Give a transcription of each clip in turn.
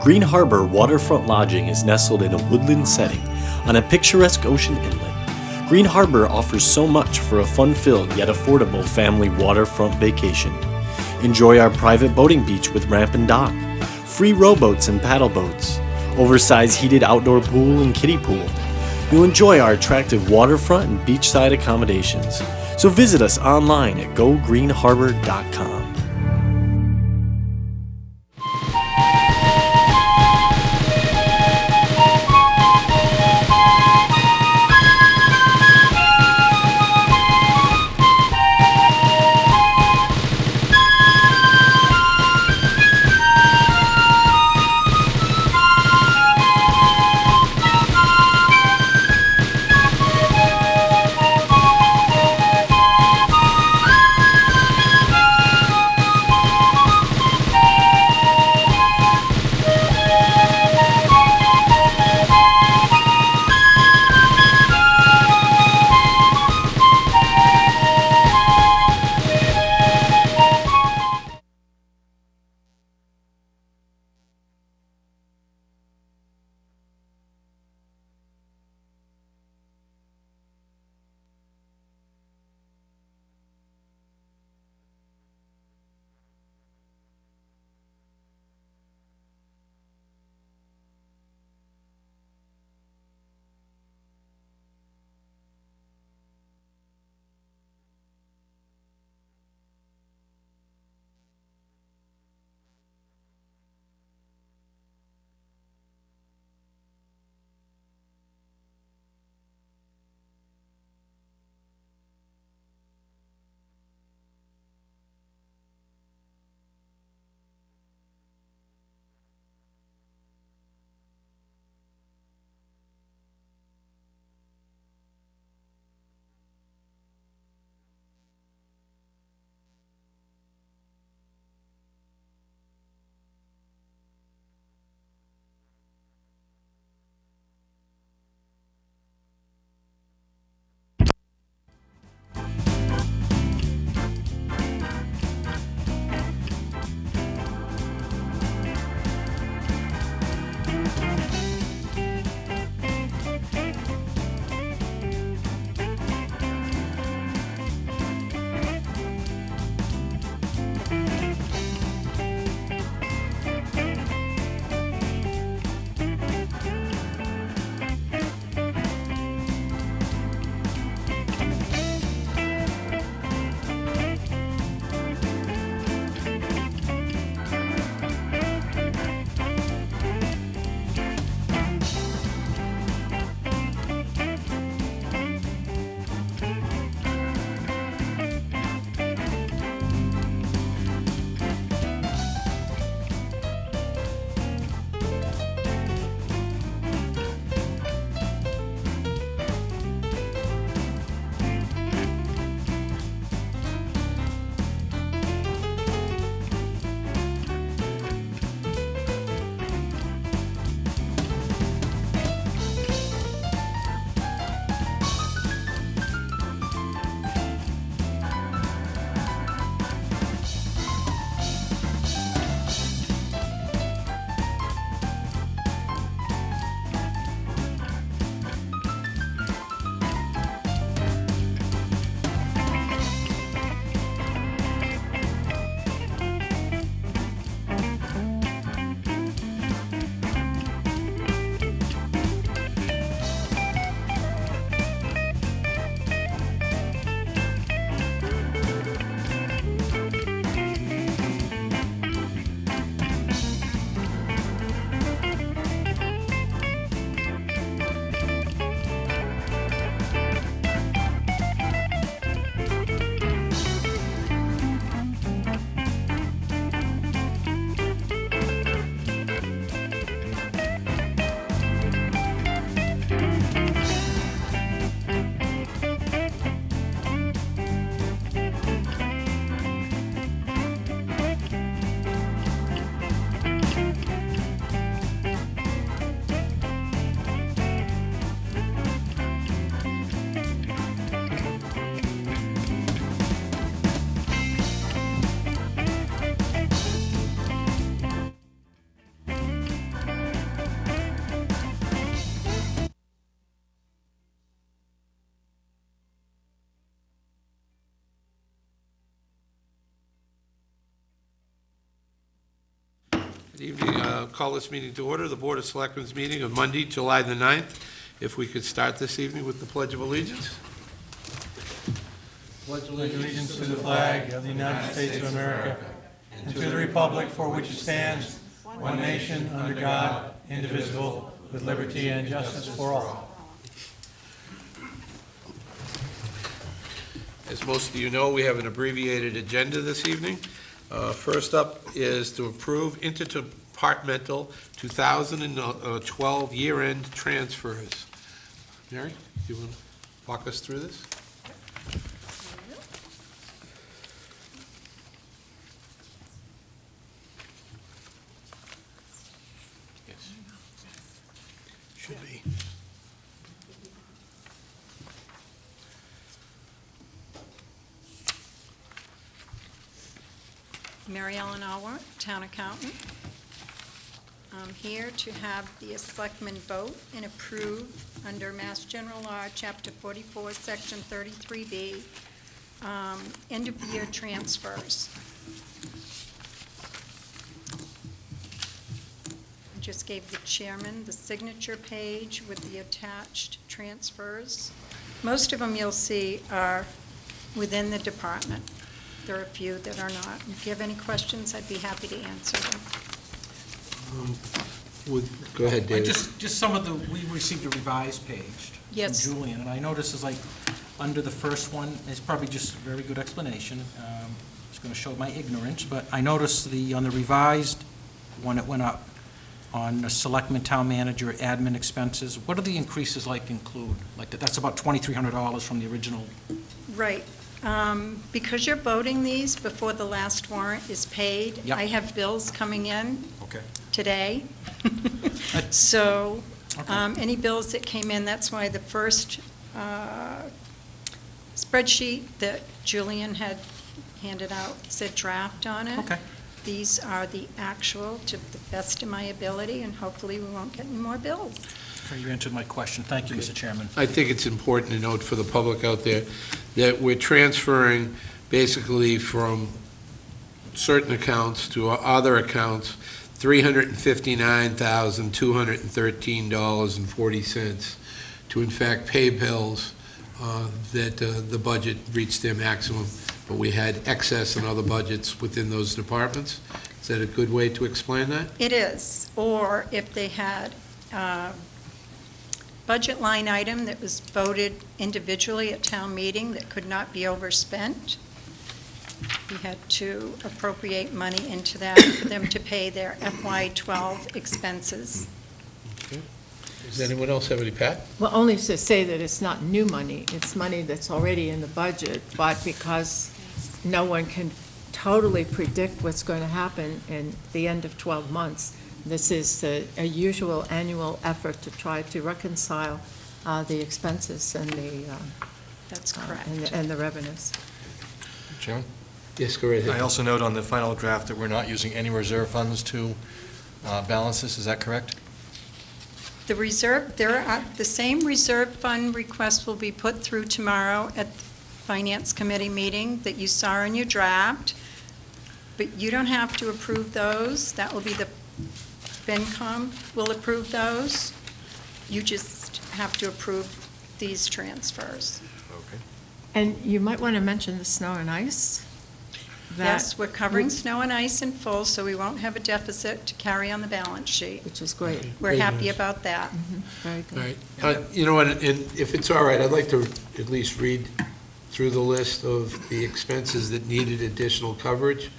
Green Harbor Waterfront Lodging is nestled in a woodland setting on a picturesque ocean inlet. Green Harbor offers so much for a fun-filled yet affordable family waterfront vacation. Enjoy our private boating beach with ramp and dock, free rowboats and paddle boats, oversized heated outdoor pool and kiddie pool. You'll enjoy our attractive waterfront and beachside accommodations. So visit us online at gogreenharbor.com. Good evening. Call this meeting to order, the Board of Selectmen's meeting of Monday, July the 9th. If we could start this evening with the Pledge of Allegiance. Pledge allegiance to the flag of the United States of America and to the republic for which it stands, one nation, under God, indivisible, with liberty and justice for all. As most of you know, we have an abbreviated agenda this evening. First up is to approve interdepartmental 2012 year-end transfers. Mary, do you want to walk us through this? Yes. Should be. Mary Ellen Allward, Town Accountant. I'm here to have the selectmen vote and approve under Mass General Law, Chapter 44, Section 33B, end-of-year transfers. I just gave the chairman the signature page with the attached transfers. Most of them you'll see are within the department. There are a few that are not. If you have any questions, I'd be happy to answer them. Go ahead, David. Just some of the, we received a revised page Yes. from Julian, and I noticed is like, under the first one, it's probably just a very good explanation. It's going to show my ignorance, but I noticed on the revised one, it went up on the selectman, town manager, admin expenses. What do the increases like include? Like, that's about $2,300 from the original. Right. Because you're voting these before the last warrant is paid, Yep. I have bills coming in Okay. today. So, Okay. any bills that came in, that's why the first spreadsheet that Julian had handed out said draft on it. Okay. These are the actual, to the best of my ability, and hopefully we won't get any more bills. Okay, you answered my question. Thank you, Mr. Chairman. I think it's important to note for the public out there that we're transferring basically from certain accounts to other accounts, $359,213.40 to in fact pay bills that the budget reached their maximum, but we had excess in other budgets within those departments. Is that a good way to explain that? It is, or if they had budget line item that was voted individually at town meeting that could not be overspent, we had to appropriate money into that for them to pay their FY12 expenses. Okay. Does anyone else have any, Pat? Well, only to say that it's not new money, it's money that's already in the budget, but because no one can totally predict what's going to happen in the end of 12 months, this is a usual annual effort to try to reconcile the expenses and the That's correct. and the revenues. Chairman? Yes, go right I ahead. also note on the final draft that we're not using any reserve funds to balance this, is that correct? The reserve, the same reserve fund request will be put through tomorrow at the Finance Committee meeting that you saw in your draft, but you don't have to approve those. That will be the FinCom will approve those. You just have to approve these transfers. Okay. And you might want to mention the snow and ice. Yes, we're covering snow and ice in full, so we won't have a deficit to carry on the balance sheet. Which is great. We're Very happy nice. about that. Very All good. right. You know what, and if it's all right, I'd like to at least read through the list of the expenses that needed additional coverage,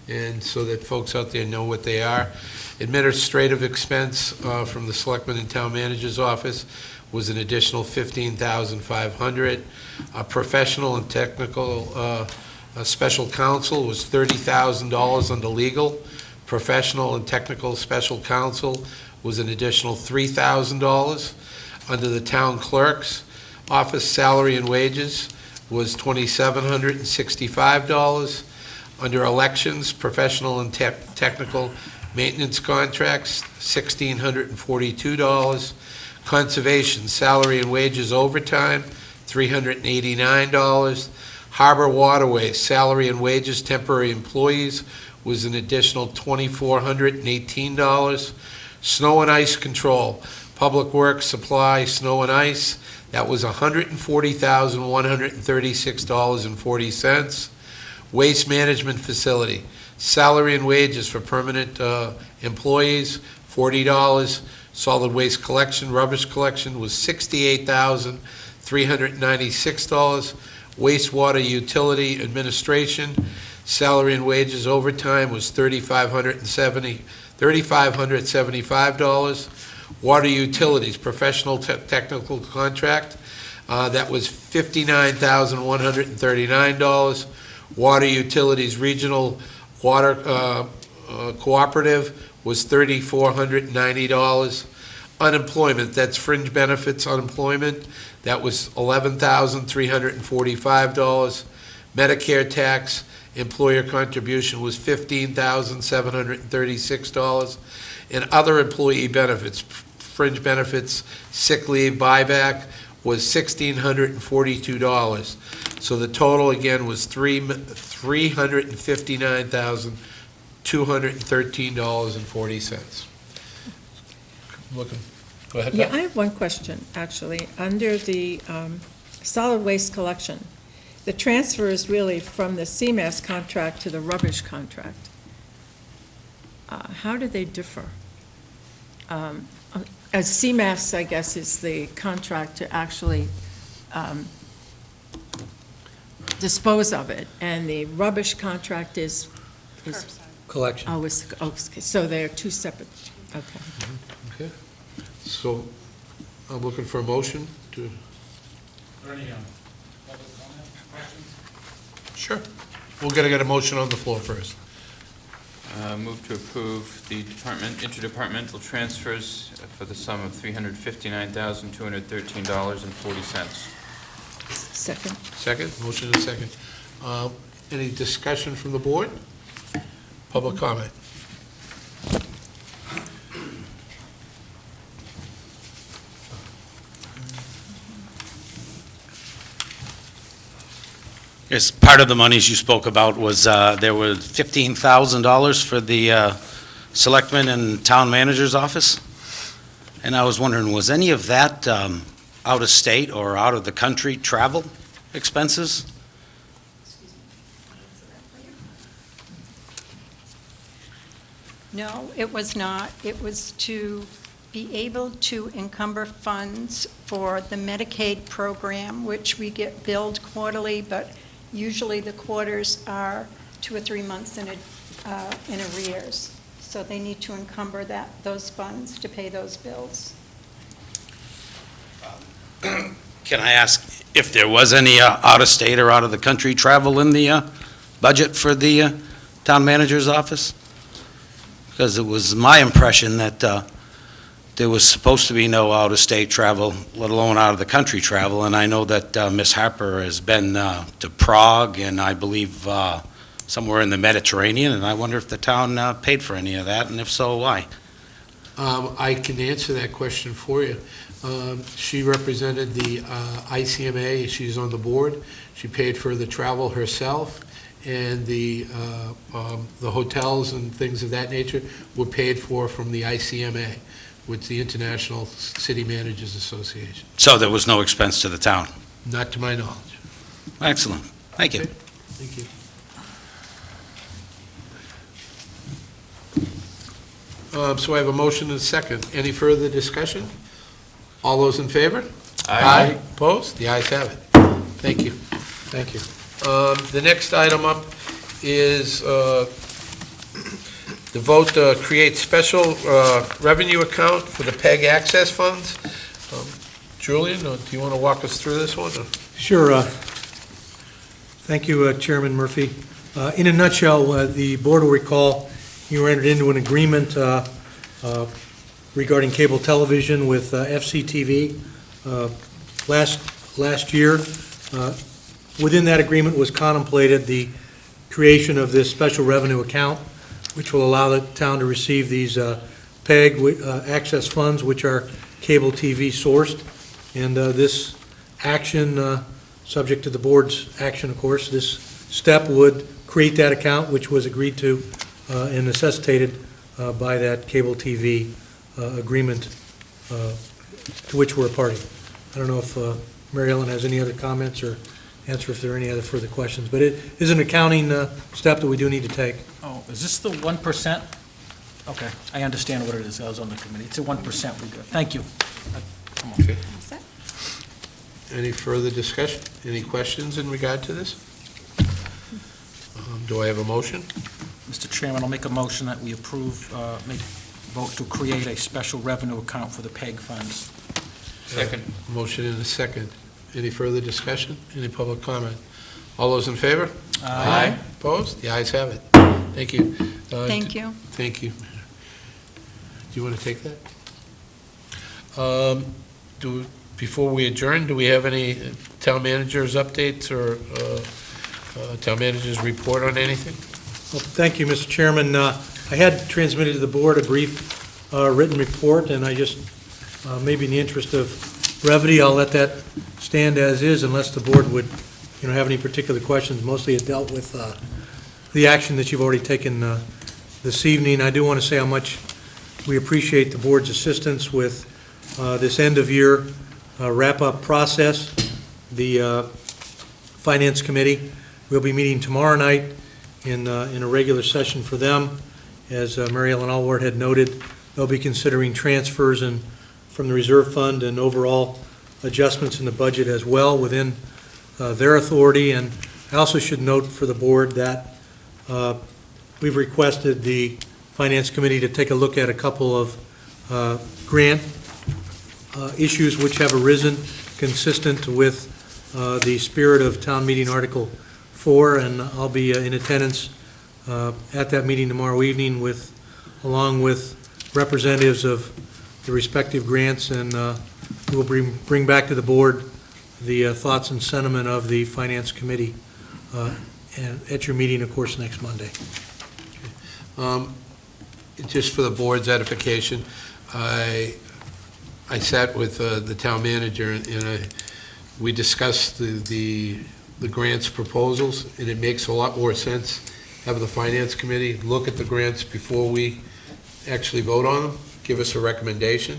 and so that folks out there know what they are. Administrative expense from the Selectman and Town Manager's Office was an additional $15,500. Professional and technical special counsel was $30,000 under legal. Professional and technical special counsel was an additional $3,000. Under the town clerk's office, salary and wages was $2,765. Under elections, professional and technical maintenance contracts, $1,642. Conservation, salary and wages overtime, $389. Harbor Waterways, salary and wages, temporary employees was an additional $2,418. Snow and ice control, public works supply, snow and ice, that was $140,136.40. Waste management facility, salary and wages for permanent employees, $40. Solid waste collection, rubbish collection was $68,396. Wastewater utility administration, salary and wages overtime was $3,575. Water utilities, professional technical contract, that was $59,139. Water utilities regional water cooperative was $3,490. Unemployment, that's fringe benefits unemployment, that was $11,345. Medicare tax, employer contribution was $15,736. And other employee benefits, fringe benefits, sick leave buyback was $1,642. So the total again was $359,213.40. Looking, go ahead. Yeah, Beth. I have one question, actually. Under the solid waste collection, the transfer is really from the CMAS contract to the rubbish contract. How do they differ? As CMAS, I guess, is the contract to actually dispose of it, and the rubbish contract is Collection. okay, so they're two separate, okay. Okay. So I'm looking for a motion to. Are there any public comment, questions? Sure. We'll get a motion on the floor first. Move to approve the interdepartmental transfers for the sum of $359,213.40. Second. Second, motion and second. Any discussion from the board? Public comment? Yes, part of the monies you spoke about was, there was $15,000 for the selectman and town manager's office. And I was wondering, was any of that out of state or out of the country travel expenses? No, it was not. It was to be able to encumber funds for the Medicaid program, which we get billed quarterly, but usually the quarters are 2 or 3 months in arrears. So they need to encumber those funds to pay those bills. Can I ask if there was any out-of-state or out-of-the-country travel in the budget for the town manager's office? Because it was my impression that there was supposed to be no out-of-state travel, let alone out-of-the-country travel, and I know that Ms. Harper has been to Prague and I believe somewhere in the Mediterranean, and I wonder if the town paid for any of that, and if so, why? I can answer that question for you. She represented the ICMA, she's on the board. She paid for the travel herself, and the hotels and things of that nature were paid for from the ICMA, which is the International City Managers Association. So there was no expense to the town? Not to my knowledge. Excellent. Thank you. Okay. Thank you. So I have a motion and a second. Any further discussion? All those in favor? Aye. Opposed? The ayes have it. Thank you. Thank you. The next item up is the vote to create special revenue account for the PEG access funds. Julian, do you want to walk us through this one? Sure. Thank you, Chairman Murphy. In a nutshell, the board will recall you entered into an agreement regarding cable television with FCTV last year. Within that agreement was contemplated the creation of this special revenue account, which will allow the town to receive these PEG access funds, which are cable TV sourced. And this action subject to the board's action, of course. This step would create that account, which was agreed to and necessitated by that cable TV agreement to which we're a party. I don't know if Mary Ellen has any other comments or answer if there are any other further questions, but it is an accounting step that we do need to take. Oh, is this the 1%? Okay, I understand what it is. I was on the committee. It's a 1%. We're good. Thank you. Come on. Okay. Is that- Any further discussion? Any questions in regard to this? Do I have a motion? Mr. Chairman, I'll make a motion that we approve, vote to create a special revenue account for the PEG funds. Second. Motion and a second. Any further discussion? Any public comment? All those in favor? Aye. Opposed? The ayes have it. Thank you. Thank you. Thank you. Do you want to take that? Before we adjourn, do we have any town managers' updates or town managers' report on anything? Well, thank you, Mr. Chairman. I had transmitted to the board a brief written report, and I just, maybe in the interest of brevity, I'll let that stand as is unless the board would, have any particular questions. Mostly it dealt with the action that you've already taken this evening. I do want to say how much we appreciate the board's assistance with this end-of-year wrap-up process. The Finance Committee will be meeting tomorrow night in a regular session for them. As Mary Ellen Allward had noted, they'll be considering transfers from the reserve fund and overall adjustments in the budget as well within their authority. And I also should note for the board that we've requested the Finance Committee to take a look at a couple of grant issues which have arisen consistent with the spirit of Town Meeting Article 4, and I'll be in attendance at that meeting tomorrow evening along with representatives of the respective grants, and we'll bring back to the board the thoughts and sentiment of the Finance Committee and at your meeting, of course, next Monday. Just for the board's edification, I sat with the town manager and we discussed the grants proposals, and it makes a lot more sense having the Finance Committee look at the grants before we actually vote on them, give us a recommendation.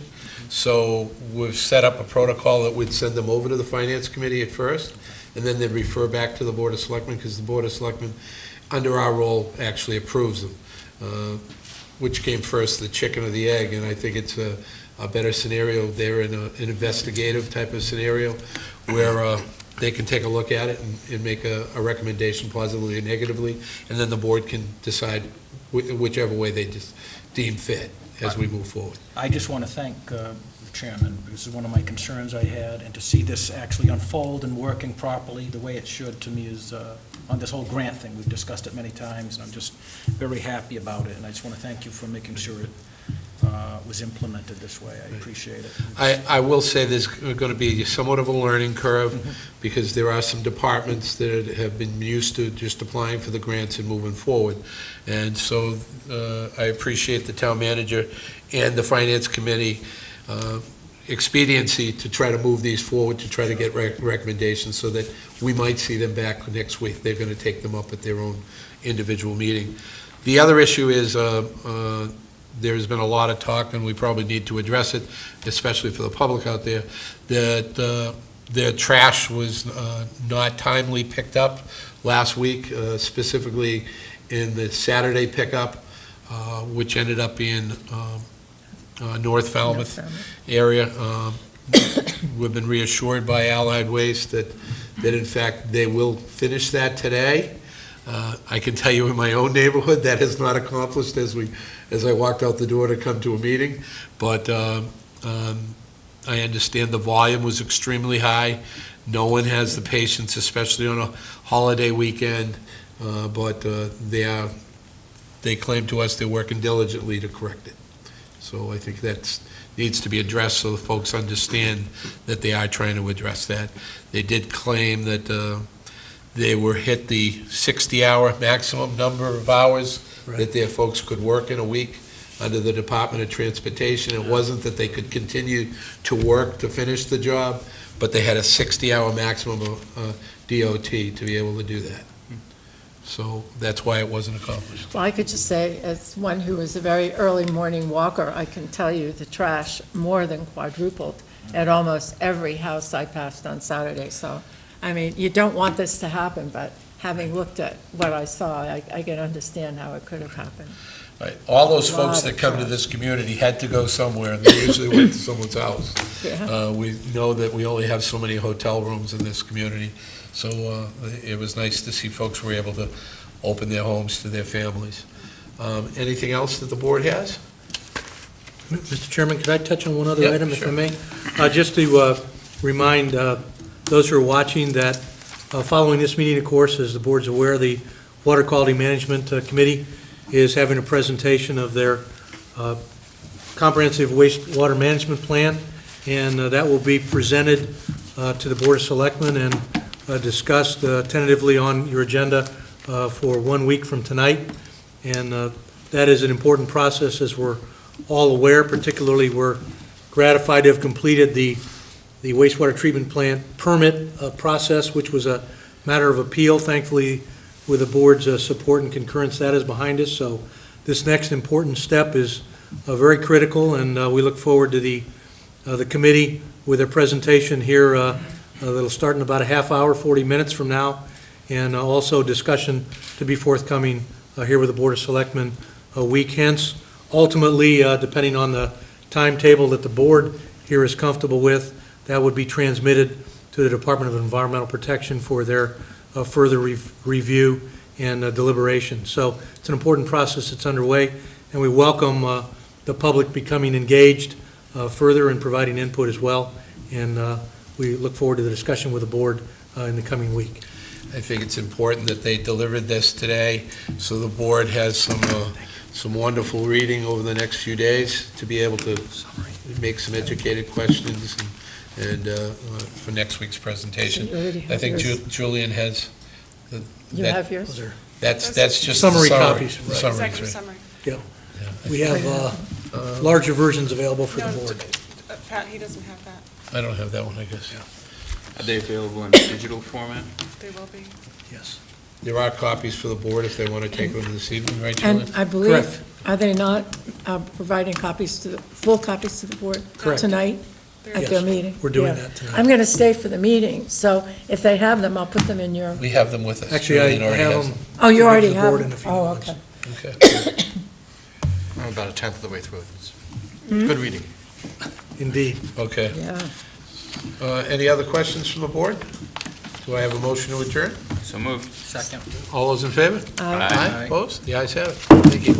So we've set up a protocol that we'd send them over to the Finance Committee at first, and then they'd refer back to the Board of Selectmen, because the Board of Selectmen, under our role, actually approves them. Which came first, the chicken or the egg? And I think it's a better scenario there in an investigative type of scenario where they can take a look at it and make a recommendation positively or negatively, and then the board can decide whichever way they just deem fit as we move forward. I just want to thank the chairman, because this is one of my concerns I had, and to see this actually unfold and working properly the way it should, to me, is on this whole grant thing. We've discussed it many times, and I'm just very happy about it, and I just want to thank you for making sure it was implemented this way. I appreciate it. I will say there's going to be somewhat of a learning curve, because there are some departments that have been used to just applying for the grants and moving forward. And so I appreciate the town manager and the Finance Committee expediency to try to move these forward, to try to get recommendations so that we might see them back next week. They're going to take them up at their own individual meeting. The other issue is there's been a lot of talk, and we probably need to address it, especially for the public out there, that their trash was not timely picked up last week, specifically in the Saturday pickup, which ended up being North Falmouth area. We've been reassured by Allied Waste that in fact they will finish that today. I can tell you in my own neighborhood that is not accomplished as I walked out the door to come to a meeting, but I understand the volume was extremely high. No one has the patience, especially on a holiday weekend, but they claim to us they're working diligently to correct it. So I think that needs to be addressed so the folks understand that they are trying to address that. They did claim that they were hit the 60-hour maximum number of hours that their folks could work in a week. under the Department of Transportation. It wasn't that they could continue to work to finish the job, but they had a 60-hour maximum of DOT to be able to do that. So that's why it wasn't accomplished. Well, I could just say, as one who is a very early morning walker, I can tell you the trash more than quadrupled at almost every house I passed on Saturday. So, I mean, you don't want this to happen, but having looked at what I saw, I can understand how it could have happened. Right. All those Lot folks of that come to trash. this community had to go somewhere, and they usually went to someone's house. Yeah. We know that we only have so many hotel rooms in this community, so it was nice to see folks were able to open their homes to their families. Anything else that the board has? Mr. Chairman, could I touch on one other Yep, item, if I sure. may? Just to remind those who are watching that following this meeting, of course, as the board's aware, the Water Quality Management Committee is having a presentation of their comprehensive wastewater management plan, and that will be presented to the Board of Selectmen and discussed tentatively on your agenda for 1 week from tonight. And that is an important process, as we're all aware. Particularly, we're gratified to have completed the wastewater treatment plant permit process, which was a matter of appeal. Thankfully, with the board's support and concurrence, that is behind us. So this next important step is very critical, and we look forward to the committee with their presentation here. That'll start in about a half hour, 40 minutes from now, and also discussion to be forthcoming here with the Board of Selectmen a week hence. Ultimately, depending on the timetable that the board here is comfortable with, that would be transmitted to the Department of Environmental Protection for their further review and deliberation. So it's an important process that's underway, and we welcome the public becoming engaged further and providing input as well. And we look forward to the discussion with the board in the coming week. I think it's important that they delivered this today, so the board has some wonderful reading over the next few days to be able to make some educated questions and for next week's presentation. You already have I think yours. Julian has. You have yours? That's just Summary the copies, The right. summary, Executive right. summary. Yeah. We have larger versions available for No, the board. Pat, he doesn't have that. I don't have that one, I guess. Are they available in digital format? They will be. Yes. There are copies for the board if they want to take them this evening, right, Julian? And I believe, Correct. are they not providing copies full copies to the board Correct. tonight at Yes, their meeting? we're doing Yeah. that tonight. I'm going to stay for the meeting, so if they have them, I'll put them in your, We have them with us. Actually, I Julian already have has them. oh, you to give already to the have board them? in a few Oh, moments. okay. Okay. I'm about a tenth of the way through it. It's Hmm? good reading. Indeed. Okay. Yeah. Any other questions from the board? Do I have a motion to adjourn? So moved. Second. All those in favor? Aye. Opposed? The ayes have it. Thank you.